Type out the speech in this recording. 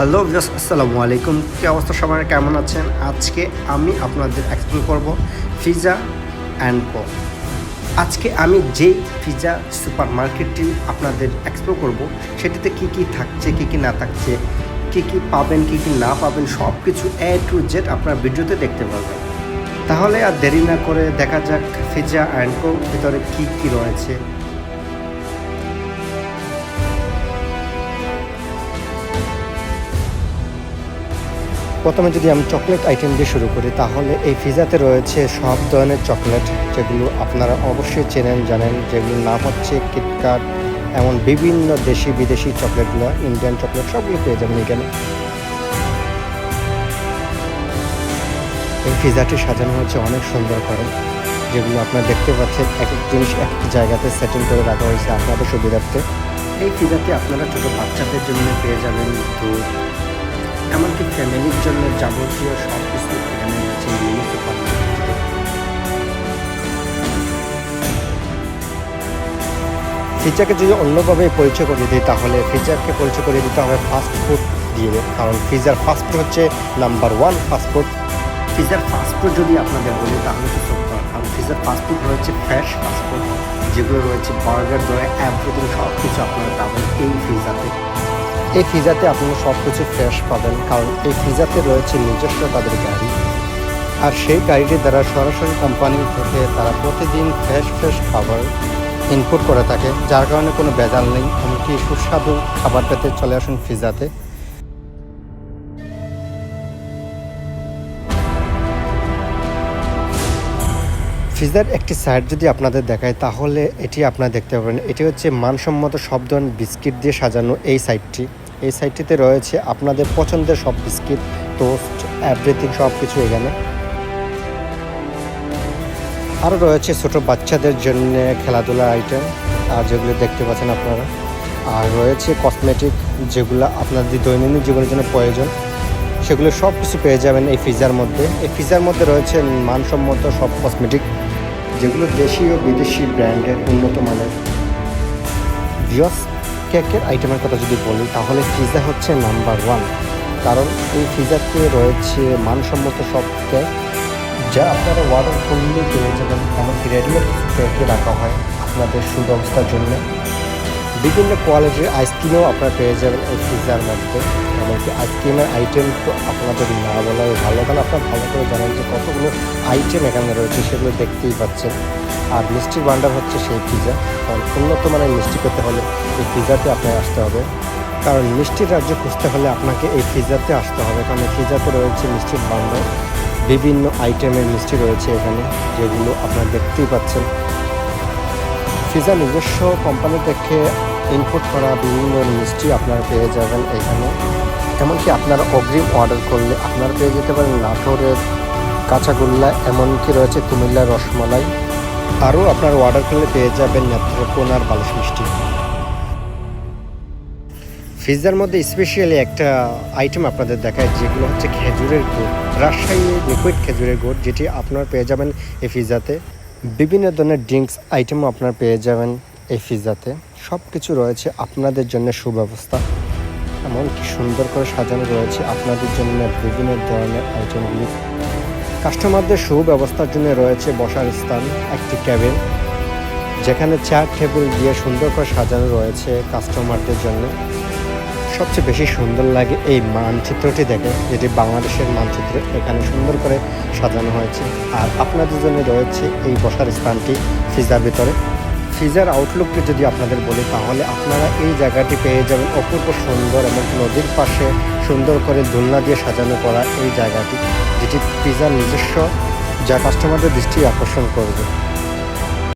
Hello viewers, আসসালামু আলাইকুম। কী অবস্থা, সবাই কেমন আছেন? আজকে আমি আপনাদের এক্সপ্লেন করব পিৎজা অ্যান্ড কো। আজকে আমি যেই পিৎজা সুপার মার্কেটটি আপনাদের এক্সপ্লোর করব, সেটিতে কি কি থাকছে, কি কি না থাকছে, কি কি পাবেন, কি কি না পাবেন, সব কিছু A to Z আপনার ভিডিওতে দেখতে পাবেন। তাহলে আর দেরি না করে দেখা যাক পিৎজা অ্যান্ড কো ভিতরে কি কি রয়েছে। প্রথমে যদি আমি চকলেট আইটেম দিয়ে শুরু করি, তাহলে এই পিৎজাতে রয়েছে সব ধরনের চকলেট, যেগুলো আপনারা অবশ্যই চেনেন জানেন, যেগুলো নাম হচ্ছে কিটক্যাট, এমন বিভিন্ন দেশি বিদেশি চকলেটগুলো, ইন্ডিয়ান চকলেট সবগুলো পেয়ে যাবেন এখানে। এই পিৎজাটি সাজানো হচ্ছে অনেক সুন্দর করে, যেগুলো আপনারা দেখতে পাচ্ছেন এক এক জিনিস এক এক জায়গাতে সেটিং করে রাখা হয়েছে আপনাদের সুবিধার্থে। এই পিৎজাতে আপনারা ছোটো বাচ্চাদের জন্য পেয়ে যাবেন দুধ, এমনকি ফ্যামিলির জন্য যাবতীয় সব কিছু এখানে রয়েছে মিনি সুপার মার্কেটে। পিৎজাকে যদি অন্যভাবে পরিচয় করিয়ে দিই, তাহলে পিৎজাকে পরিচয় করিয়ে দিতে হবে ফাস্ট ফুড দিয়ে, কারণ পিৎজার ফাস্ট ফুড হচ্ছে নাম্বার 1 ফাস্ট ফুড। পিৎজার ফাস্ট ফুড যদি আপনাদের বলি, তাহলে তো কারণ পিৎজার ফাস্ট ফুড রয়েছে ফ্রেশ ফাস্ট ফুড, যেগুলো রয়েছে বার্গার ধরে এভরিথিং সব কিছু আপনারা পাবেন এই পিৎজাতে। এই পিৎজাতে আপনারা সব কিছু ফ্রেশ পাবেন, কারণ এই পিৎজাতে রয়েছে নিজস্ব তাদের গাড়ি, আর সেই গাড়িটি দ্বারা সরাসরি কোম্পানি থেকে তারা প্রতিদিন ফ্রেশ খাবার ইনপুট করে থাকে, যার কারণে কোনো ভেজাল নেই। এমনকি সুস্বাদু খাবার পেতে চলে আসুন পিৎজাতে। পিৎজার একটি সাইড যদি আপনাদের দেখায়, তাহলে এটি আপনারা দেখতে পাবেন, এটি হচ্ছে মানসম্মত সব ধরনের বিস্কিট দিয়ে সাজানো এই সাইডটি। এই সাইডটিতে রয়েছে আপনাদের পছন্দের সব বিস্কিট, টোস্ট, এভরিথিং সব কিছু এখানে। আরও রয়েছে ছোটো বাচ্চাদের জন্য খেলাধুলার আইটেম, আর যেগুলো দেখতে পাচ্ছেন আপনারা। আর রয়েছে কসমেটিক, যেগুলো আপনাদের দৈনন্দিন জীবনের জন্য প্রয়োজন, সেগুলো সব কিছু পেয়ে যাবেন এই পিৎজার মধ্যে। এই পিৎজার মধ্যে রয়েছে মানসম্মত সব কসমেটিক, যেগুলো দেশি ও বিদেশি ব্র্যান্ডের উন্নত মানের। ভিউয়ার্স, কেকের আইটেমের কথা যদি বলি, তাহলে পিৎজা হচ্ছে নাম্বার 1, কারণ এই পিৎজাতে রয়েছে মানসম্মত সব কেক, যা আপনারা অর্ডার করলে পেয়ে যাবেন। এমনকি রেডিমেড কেকে রাখা হয় আপনাদের সুব্যবস্থার জন্য। বিভিন্ন কোয়ালিটির আইসক্রিমও আপনারা পেয়ে যাবেন এই পিৎজার মধ্যে। এমনকি আইসক্রিমের আইটেম তো আপনাদের না বলাই ভালো, কারণ আপনারা ভালো করে জানেন যে কতগুলো আইটেম এখানে রয়েছে, সেগুলো দেখতেই পাচ্ছেন। আর মিষ্টির ভান্ডার হচ্ছে সেই পিৎজা, কারণ উন্নত মানের মিষ্টি পেতে হলে এই পিৎজাতে আপনার আসতে হবে। কারণ মিষ্টির রাজ্য খুঁজতে হলে আপনাকে এই পিৎজাতে আসতে হবে, কারণ এই পিৎজাতে রয়েছে মিষ্টির ভান্ডার, বিভিন্ন আইটেমের মিষ্টি রয়েছে এখানে, যেগুলো আপনারা দেখতেই পাচ্ছেন। পিৎজা নিজস্ব কোম্পানি থেকে ইনপুট করা বিভিন্ন মিষ্টি আপনারা পেয়ে যাবেন এখানে। এমনকি আপনারা অগ্রিম অর্ডার করলে আপনারা পেয়ে যেতে পারেন নাটোরের কাঁচাগোল্লা, এমনকি রয়েছে কুমিল্লার রসমালাই। আরও আপনারা অর্ডার করলে পেয়ে যাবেন নেত্রকোনার বালিশ মিষ্টি। পিৎজার মধ্যে স্পেশালি একটা আইটেম আপনাদের দেখায়, যেগুলো হচ্ছে খেজুরের গুড়, রাজশাহী লিকুইড খেজুরের গুড়, যেটি আপনারা পেয়ে যাবেন এই পিৎজাতে। বিভিন্ন ধরনের ড্রিঙ্কস আইটেমও আপনারা পেয়ে যাবেন এই পিৎজাতে। সব কিছু রয়েছে আপনাদের জন্য সুব্যবস্থা, এমনকি সুন্দর করে সাজানো রয়েছে আপনাদের জন্য বিভিন্ন ধরনের আইটেমগুলি। কাস্টমারদের সুব্যবস্থার জন্য রয়েছে বসার স্থান, একটি ক্যাবিন, যেখানে চেয়ার টেবিল দিয়ে সুন্দর করে সাজানো রয়েছে কাস্টমারদের জন্য। সবচেয়ে বেশি সুন্দর লাগে এই মানচিত্রটি দেখে, যেটি বাংলাদেশের মানচিত্র, এখানে সুন্দর করে সাজানো হয়েছে। আর আপনাদের জন্য রয়েছে এই বসার স্থানটি পিৎজার ভিতরে। পিৎজার আউটলুকটি যদি আপনাদের বলি, তাহলে আপনারা এই জায়গাটি পেয়ে যাবেন অপূর্ব সুন্দর, এবং নদীর পাশে সুন্দর করে দোলনা দিয়ে সাজানো করা এই জায়গাটি, যেটি পিৎজার নিজস্ব, যা কাস্টমারদের দৃষ্টি আকর্ষণ করবে।